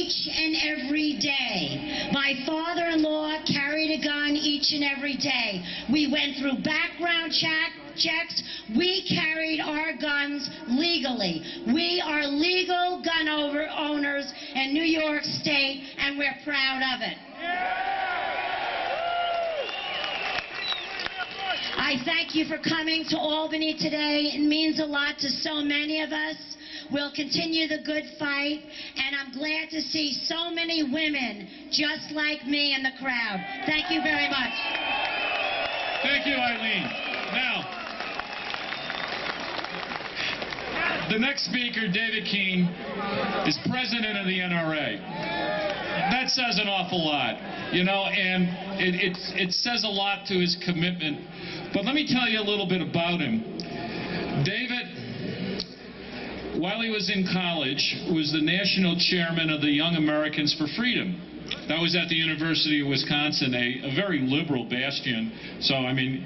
each and every day. My father-in-law carried a gun each and every day. We went through background checks. We carried our guns legally. We are legal gun owners in New York State, and we're proud of it. I thank you for coming to Albany today. It means a lot to so many of us. We'll continue the good fight, and I'm glad to see so many women just like me in the crowd. Thank you very much. Thank you, Eileen. Now, the next speaker, David Keene, is president of the NRA. That says an awful lot, you know, and it says a lot to his commitment. But let me tell you a little bit about him. David, while he was in college, was the national chairman of the Young Americans for Freedom. That was at the University of Wisconsin, a very liberal bastion. So, I mean,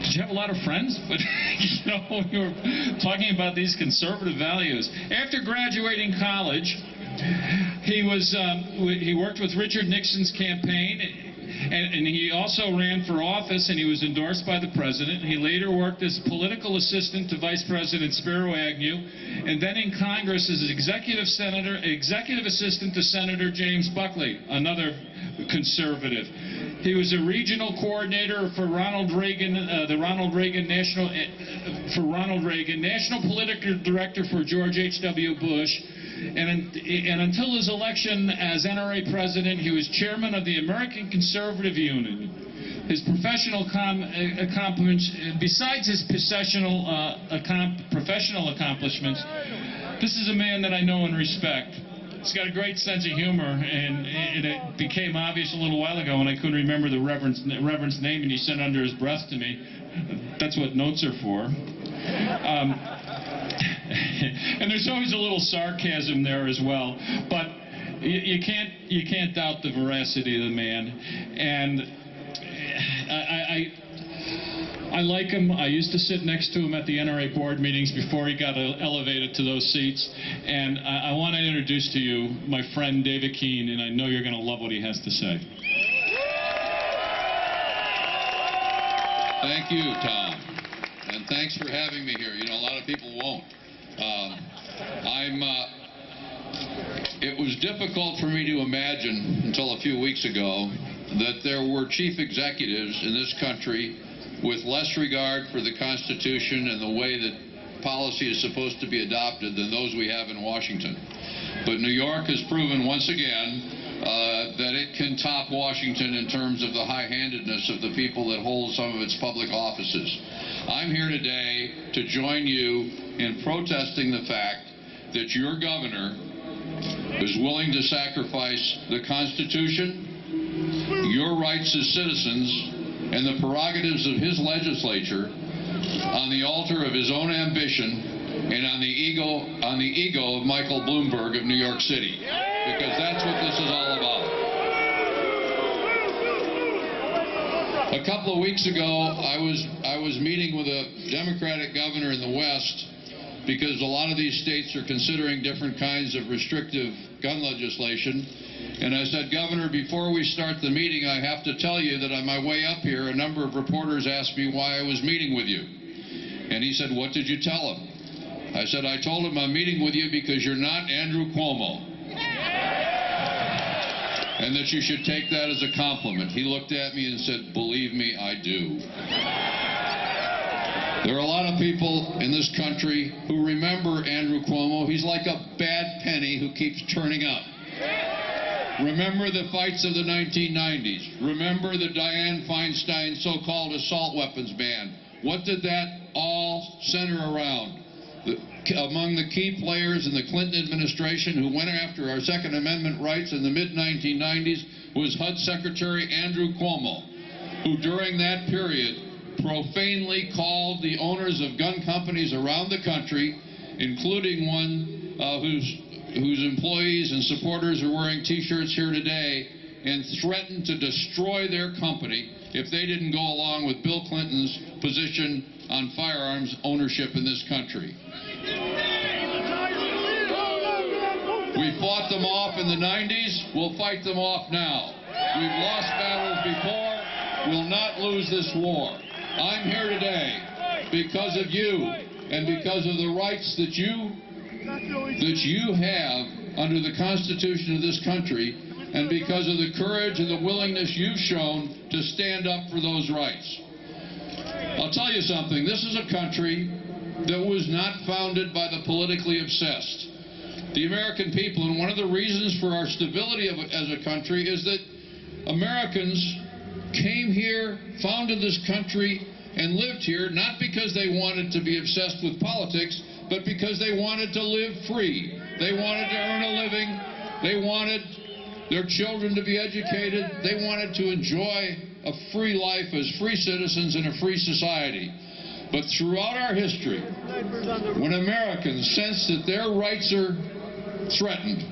did you have a lot of friends? But, you know, when you were talking about these conservative values. After graduating college, he worked with Richard Nixon's campaign, and he also ran for office, and he was endorsed by the president. He later worked as political assistant to Vice President Spiro Agnew, and then in Congress as executive assistant to Senator James Buckley, another conservative. He was a regional coordinator for Ronald Reagan, national political director for George H.W. Bush, and until his election as NRA President, he was chairman of the American Conservative Union. His professional accomplishments, besides his professional accomplishments, this is a man that I know and respect. He's got a great sense of humor, and it became obvious a little while ago when I couldn't remember the Reverend's name, and he said under his breath to me, "That's what notes are for." And there's always a little sarcasm there as well, but you can't doubt the veracity of the man. And I like him. I used to sit next to him at the NRA board meetings before he got elevated to those seats. And I want to introduce to you my friend David Keene, and I know you're going to love what he has to say. Thank you, Tom. And thanks for having me here. You know, a lot of people won't. It was difficult for me to imagine until a few weeks ago that there were chief executives in this country with less regard for the Constitution and the way that policy is supposed to be adopted than those we have in Washington. But New York has proven once again that it can top Washington in terms of the high-handedness of the people that hold some of its public offices. I'm here today to join you in protesting the fact that your governor is willing to sacrifice the Constitution, your rights as citizens, and the prerogatives of his legislature on the altar of his own ambition and on the ego of Michael Bloomberg of New York City, because that's what this is all about. A couple of weeks ago, I was meeting with a Democratic governor in the West, because a lot of these states are considering different kinds of restrictive gun legislation. And I said, Governor, before we start the meeting, I have to tell you that on my way up here, a number of reporters asked me why I was meeting with you. And he said, what did you tell them? I said, I told him I'm meeting with you because you're not Andrew Cuomo. And that you should take that as a compliment. He looked at me and said, believe me, I do. There are a lot of people in this country who remember Andrew Cuomo. He's like a bad penny who keeps turning up. Remember the fights of the 1990s. Remember the Dianne Feinstein so-called assault weapons ban. What did that all center around? Among the key players in the Clinton administration who went after our Second Amendment rights in the mid-1990s was HUD Secretary Andrew Cuomo, who during that period profanely called the owners of gun companies around the country, including one whose employees and supporters are wearing T-shirts here today, and threatened to destroy their company if they didn't go along with Bill Clinton's position on firearms ownership in this country. We fought them off in the 90s. We'll fight them off now. We've lost battles before. We'll not lose this war. I'm here today because of you and because of the rights that you have under the Constitution of this country, and because of the courage and the willingness you've shown to stand up for those rights. I'll tell you something. This is a country that was not founded by the politically obsessed. The American people, and one of the reasons for our stability as a country is that Americans came here, founded this country, and lived here not because they wanted to be obsessed with politics, but because they wanted to live free. They wanted to earn a living. They wanted their children to be educated. They wanted to enjoy a free life as free citizens in a free society. But throughout our history, when Americans sense that their rights are threatened,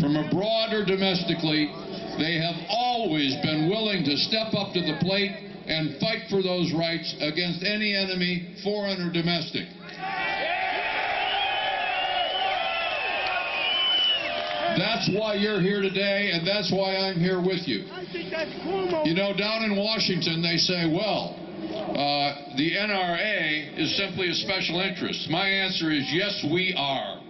from abroad or domestically, they have always been willing to step up to the plate and fight for those rights against any enemy, foreign or domestic. That's why you're here today, and that's why I'm here with you. You know, down in Washington, they say, well, the NRA is simply a special interest. My answer is, yes, we are.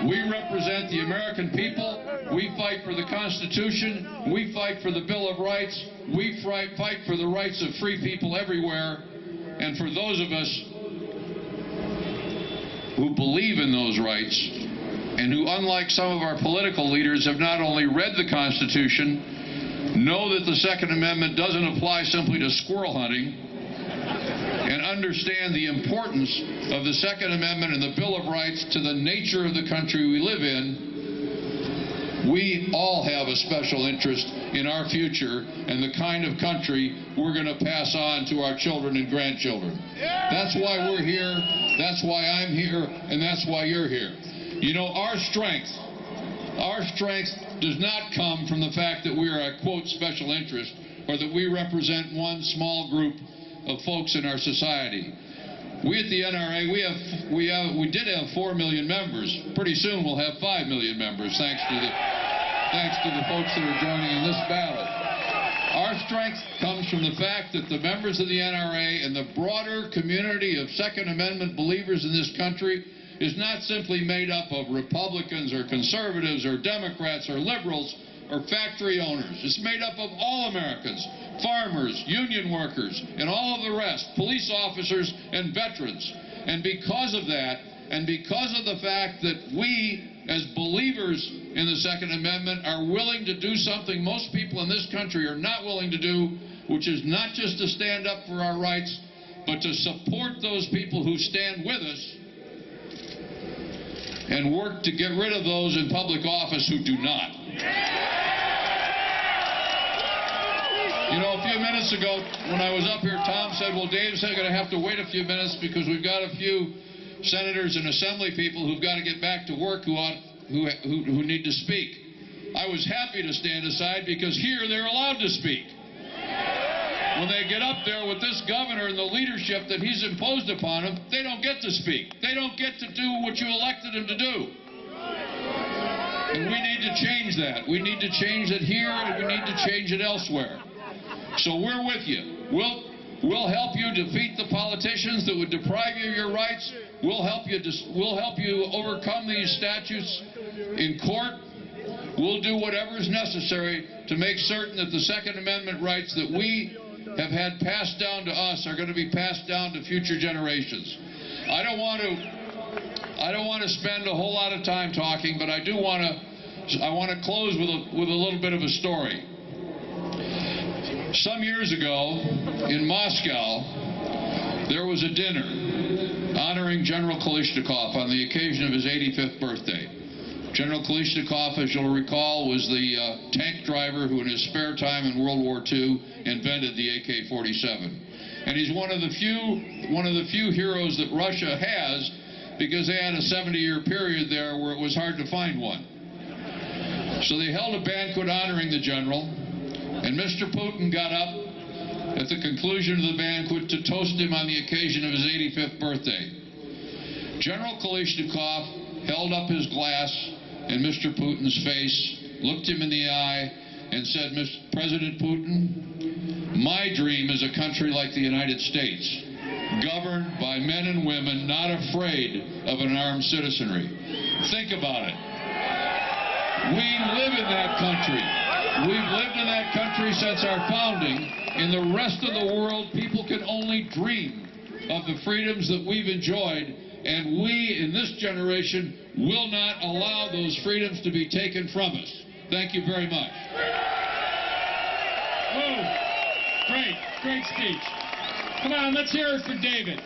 We represent the American people. We fight for the Constitution. We fight for the Bill of Rights. We fight for the rights of free people everywhere. And for those of us who believe in those rights, and who, unlike some of our political leaders, have not only read the Constitution, know that the Second Amendment doesn't apply simply to squirrel hunting, and understand the importance of the Second Amendment and the Bill of Rights to the nature of the country we live in, we all have a special interest in our future and the kind of country we're going to pass on to our children and grandchildren. That's why we're here, that's why I'm here, and that's why you're here. You know, our strength does not come from the fact that we are a, quote, special interest, or that we represent one small group of folks in our society. We at the NRA, we did have 4 million members. Pretty soon we'll have 5 million members, thanks to the folks that are joining in this battle. Our strength comes from the fact that the members of the NRA and the broader community of Second Amendment believers in this country is not simply made up of Republicans or conservatives or Democrats or liberals or factory owners. It's made up of all Americans, farmers, union workers, and all of the rest, police officers and veterans. And because of that, and because of the fact that we, as believers in the Second Amendment, are willing to do something most people in this country are not willing to do, which is not just to stand up for our rights, but to support those people who stand with us and work to get rid of those in public office who do not. You know, a few minutes ago, when I was up here, Tom said, well, Dave's going to have to wait a few minutes because we've got a few senators and assembly people who've got to get back to work who need to speak. I was happy to stand aside because here they're allowed to speak. When they get up there with this governor and the leadership that he's imposed upon them, they don't get to speak. They don't get to do what you elected them to do. And we need to change that. We need to change it here, and we need to change it elsewhere. So we're with you. We'll help you defeat the politicians that would deprive you of your rights. We'll help you overcome these statutes in court. We'll do whatever is necessary to make certain that the Second Amendment rights that we have had passed down to us are going to be passed down to future generations. I don't want to spend a whole lot of time talking, but I want to close with a little bit of a story. Some years ago in Moscow, there was a dinner honoring General Kalashnikov on the occasion of his 85th birthday. General Kalashnikov, as you'll recall, was the tank driver who in his spare time in World War II invented the AK-47. And he's one of the few heroes that Russia has, because they had a 70-year period there where it was hard to find one. So they held a banquet honoring the general, and Mr. Putin got up at the conclusion of the banquet to toast him on the occasion of his 85th birthday. General Kalashnikov held up his glass in Mr. Putin's face, looked him in the eye, and said, Mr. President Putin, my dream is a country like the United States, governed by men and women not afraid of an armed citizenry. Think about it. We live in that country. We've lived in that country since our founding. In the rest of the world, people can only dream of the freedoms that we've enjoyed, and we, in this generation, will not allow those freedoms to be taken from us. Thank you very much. Whoa. Great speech. Come on, let's hear it for David.